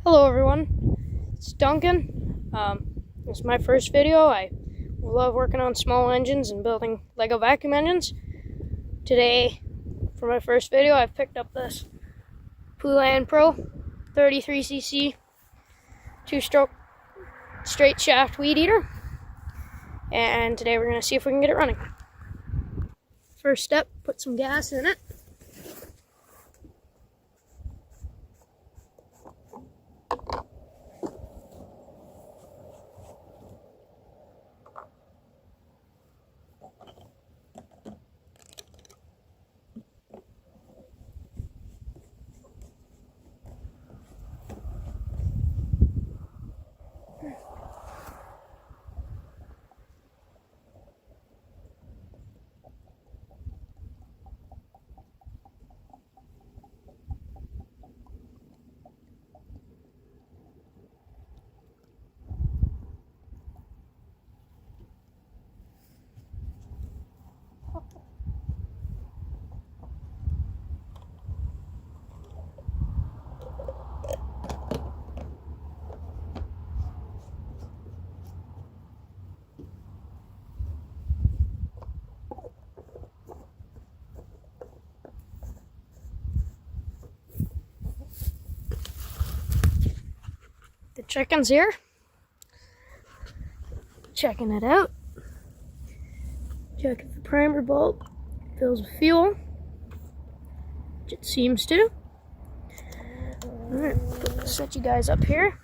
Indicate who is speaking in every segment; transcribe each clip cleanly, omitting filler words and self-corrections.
Speaker 1: Hello everyone, it's Duncan. This is my first video. I love working on small engines and building Lego vacuum engines. Today, for my first video, I've picked up this Poulan Pro 33cc 2-stroke straight shaft weed eater. And today we're going to see if we can get it running. First step, put some gas in it. The chicken's here. Checking it out. Check if the primer bulb fills with fuel, which it seems to. Alright, set you guys up here.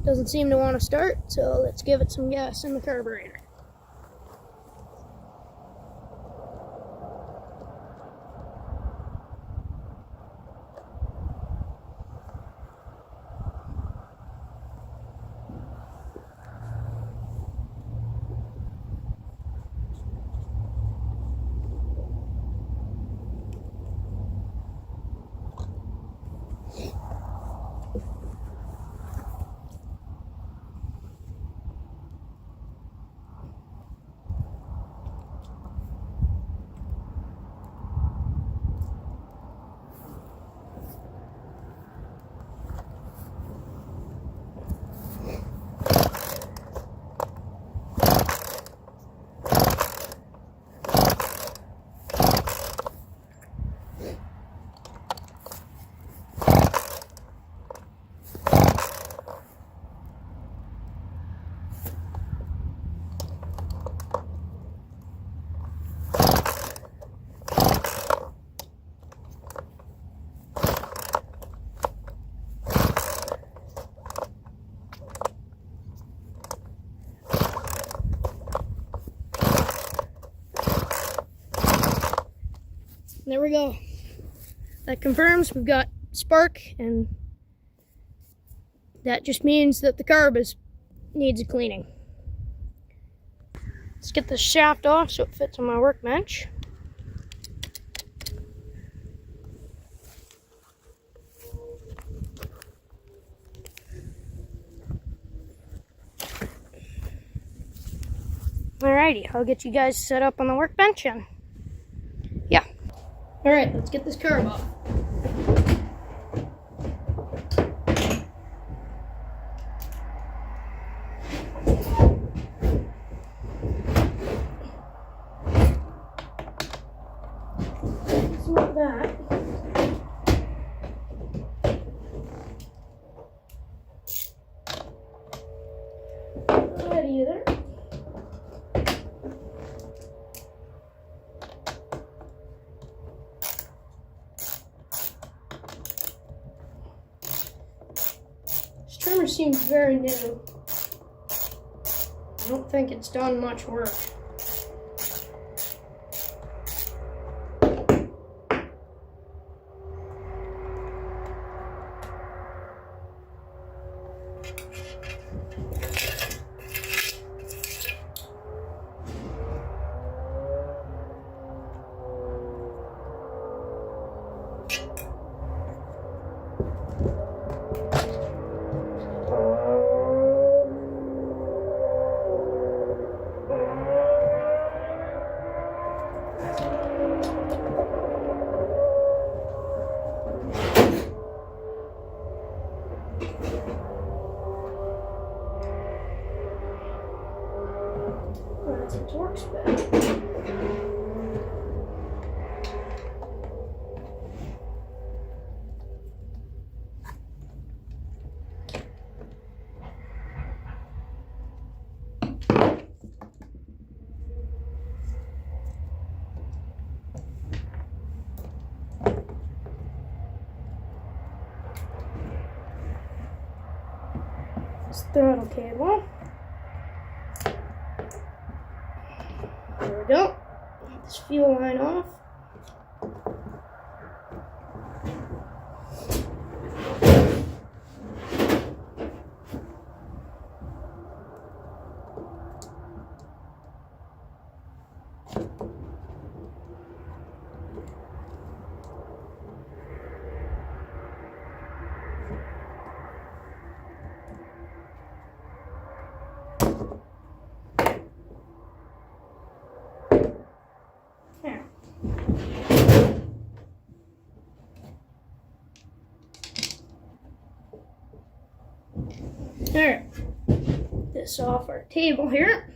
Speaker 1: Doesn't seem to want to start, so let's give it some gas in the carburetor. There we go. That confirms we've got spark, and that just means that the carb needs a cleaning. Let's get the shaft off so it fits on my workbench. Alrighty, I'll get you guys set up on the workbench and yeah. Alright, let's get this carb off. Like that. Not either. This trimmer seems very new. I don't think it's done much work. That's a torque spec. This throttle cable. There we go. Get this fuel line off. Alright, this off our table here.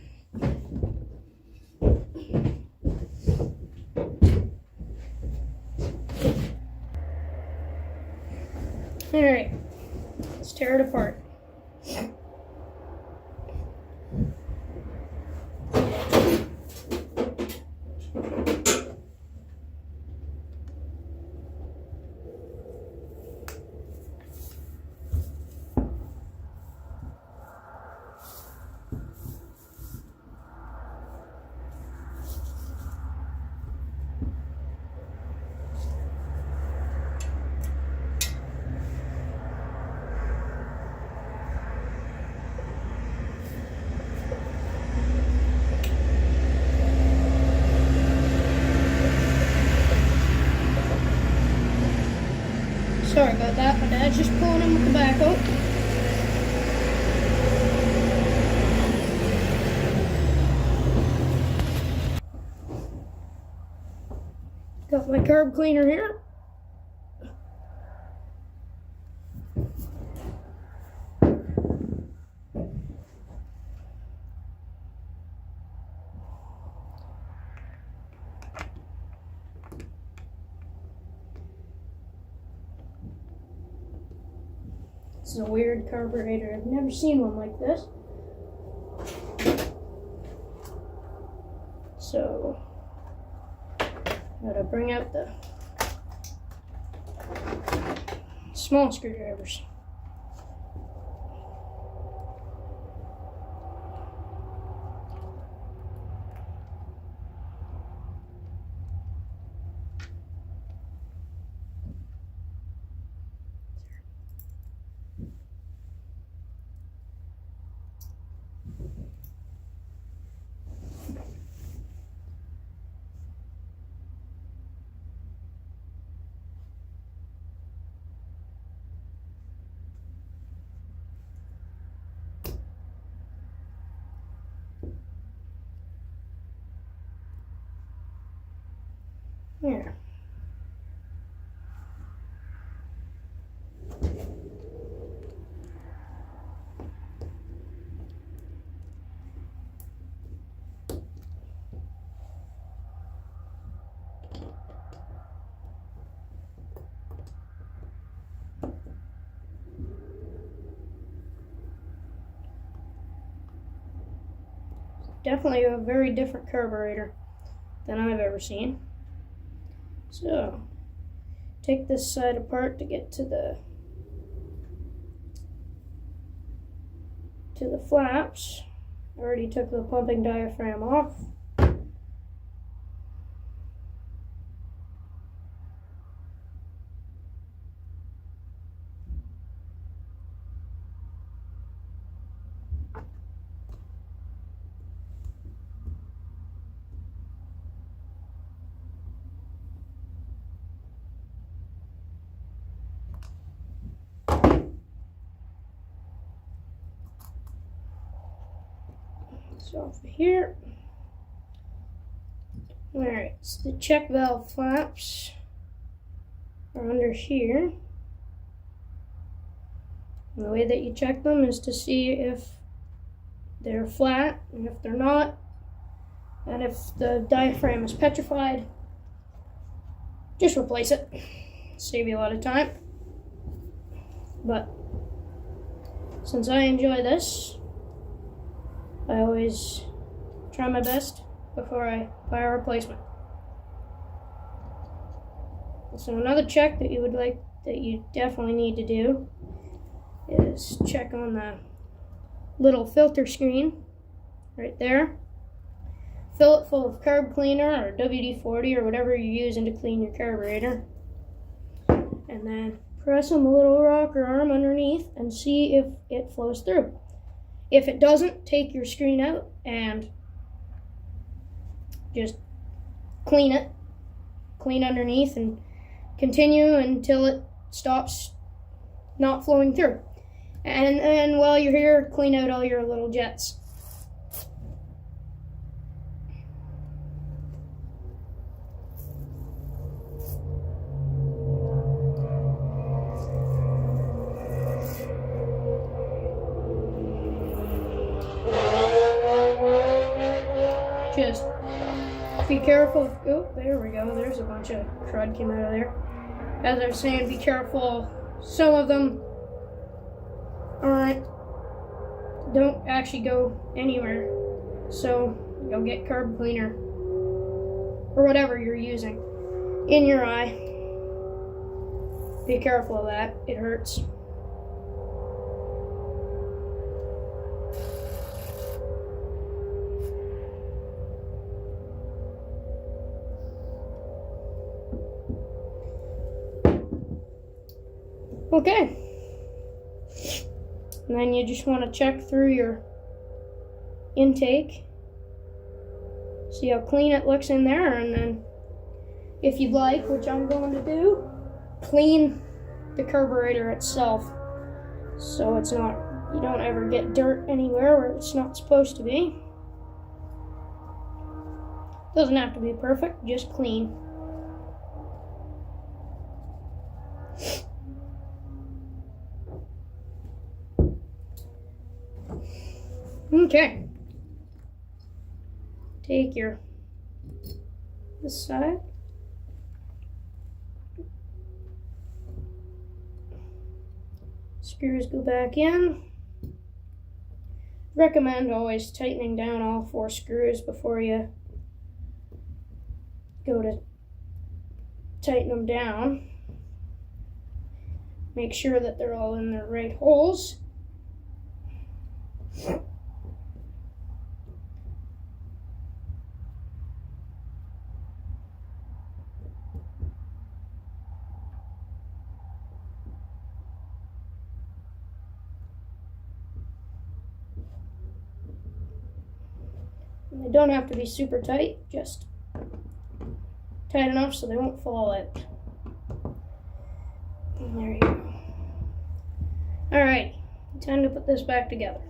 Speaker 1: Alright, let's tear it apart. Sorry about that, my dad's just pulling in with the backhoe. Got my curb cleaner here. This is a weird carburetor. I've never seen one like this. So, gotta bring out the small screwdrivers. Here. Definitely a very different carburetor than I've ever seen. So, take this side apart to get to the flaps. I already took the pumping diaphragm off. So off of here. Alright, so the check valve flaps are under here. And the way that you check them is to see if they're flat, and if they're not, and if the diaphragm is petrified, just replace it. Save you a lot of time. But since I enjoy this, I always try my best before I buy a replacement. So another check that you definitely need to do is check on the little filter screen right there. Fill it full of carb cleaner or WD-40 or whatever you're using to clean your carburetor. And then press on the little rocker arm underneath and see if it flows through. If it doesn't, take your screen out and just clean it. Clean underneath and continue until it stops not flowing through. And while you're here, clean out all your little jets. Just be careful. Oh, there we go. There's a bunch of crud came out of there. As I was saying, be careful. Some of them don't actually go anywhere. So you'll get carb cleaner or whatever you're using in your eye. Be careful of that. It hurts. Okay. And then you just want to check through your intake. See how clean it looks in there, and then if you'd like, which I'm going to do, clean the carburetor itself so it's not, you don't ever get dirt anywhere where it's not supposed to be. Doesn't have to be perfect, just clean. Okay. Take this side. Screws go back in. Recommend always tightening down all 4 screws before you go to tighten them down. Make sure that they're all in their right holes. They don't have to be super tight, just tight enough so they won't fall out. And there you go. Alright, time to put this back together.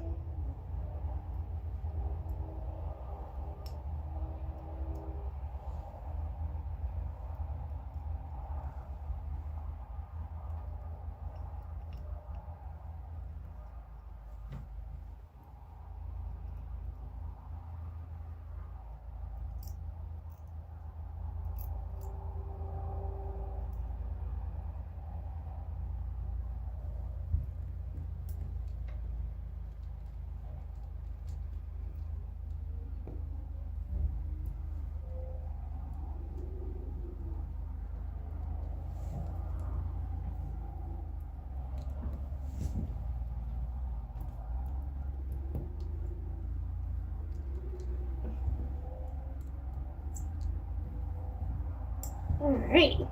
Speaker 1: Alrighty.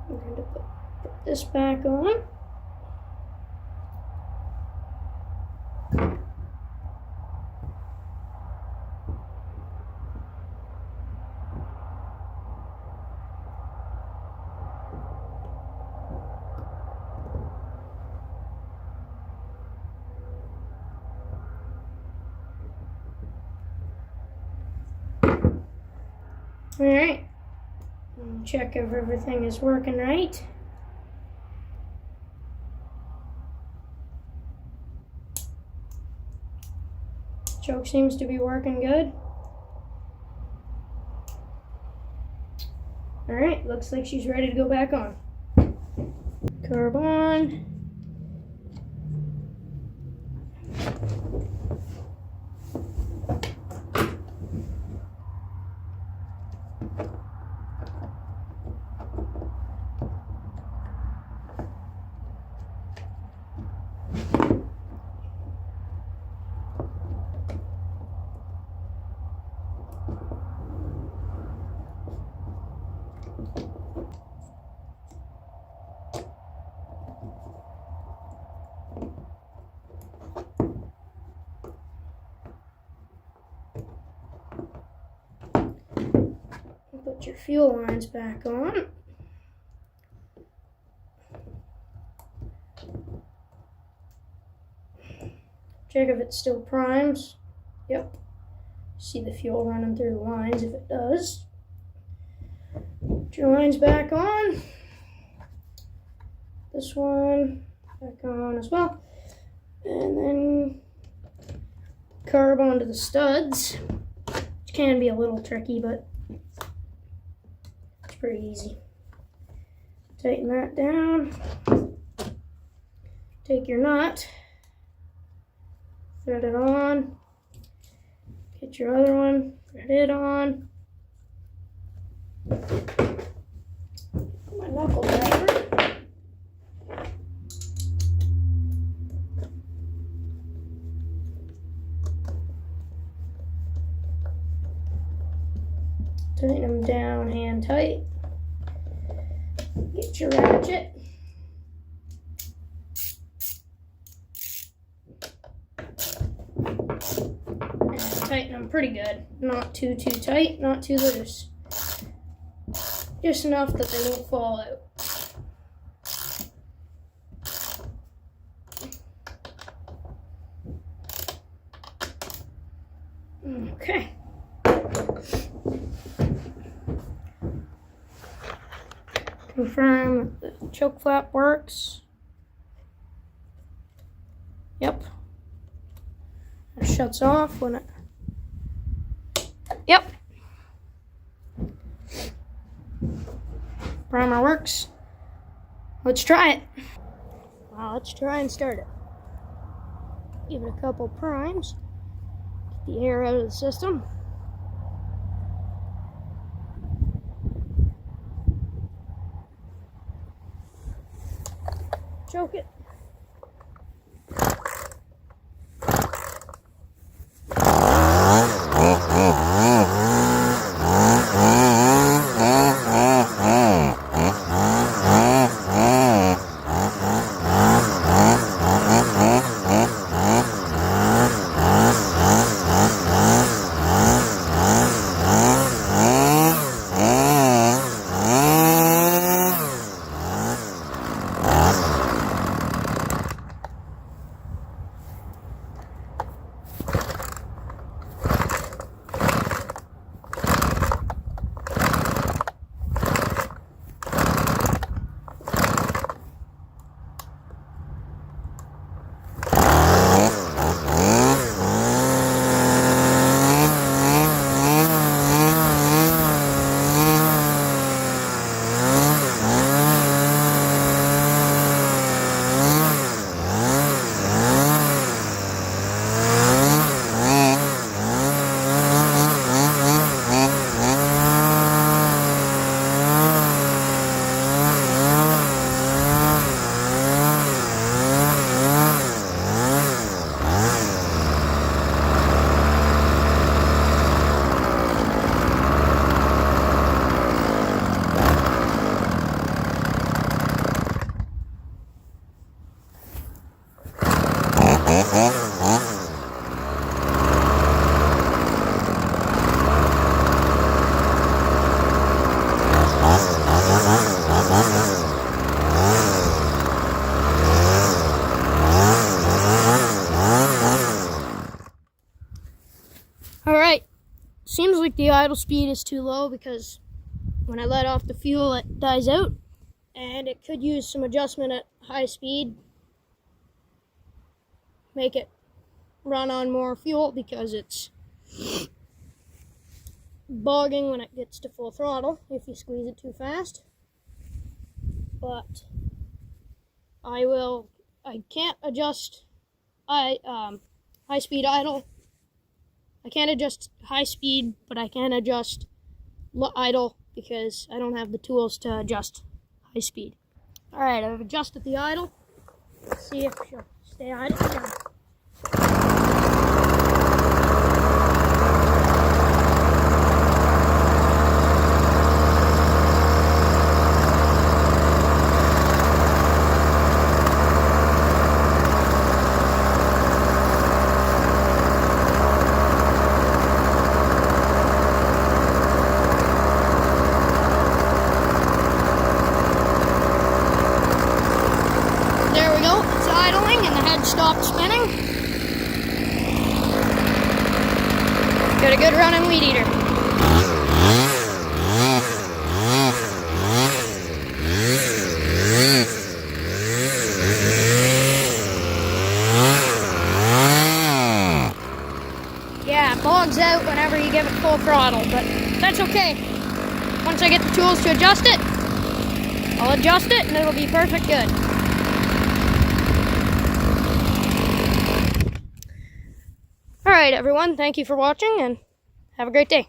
Speaker 1: I'm going to put this back on. Alright. Check if everything is working right. Choke seems to be working good. Alright, looks like she's ready to go back on. Carb on. Put your fuel lines back on. Check if it still primes. Yep. See the fuel running through the lines if it does. Put your lines back on. This one back on as well. And then carb onto the studs, which can be a little tricky, but it's pretty easy. Tighten that down. Take your nut, thread it on. Get your other one, thread it on. My knuckle driver. Tighten them down hand tight. Get your ratchet. And tighten them pretty good. Not too tight, not too loose. Just enough that they won't fall out. Okay. Confirm that the choke flap works. Yep. It shuts off when it... Yep. Primer works. Let's try it. Let's try and start it. Give it a couple primes. Get the air out of the system. Choke it. Alright, seems like the idle speed is too low because when I let off the fuel it dies out, and it could use some adjustment at high speed, make it run on more fuel because it's bogging when it gets to full throttle if you squeeze it too fast. But I can't adjust high speed idle. I can't adjust high speed, but I can adjust idle because I don't have the tools to adjust high speed. Alright, I've adjusted the idle. Let's see if she'll stay idle. Yeah. There we go, it's idling and the head stopped spinning. Got a good running weed eater. Yeah, it bogs out whenever you give it full throttle, but that's okay. Once I get the tools to adjust it, I'll adjust it and it'll be perfect good. Alright everyone, thank you for watching and have a great day.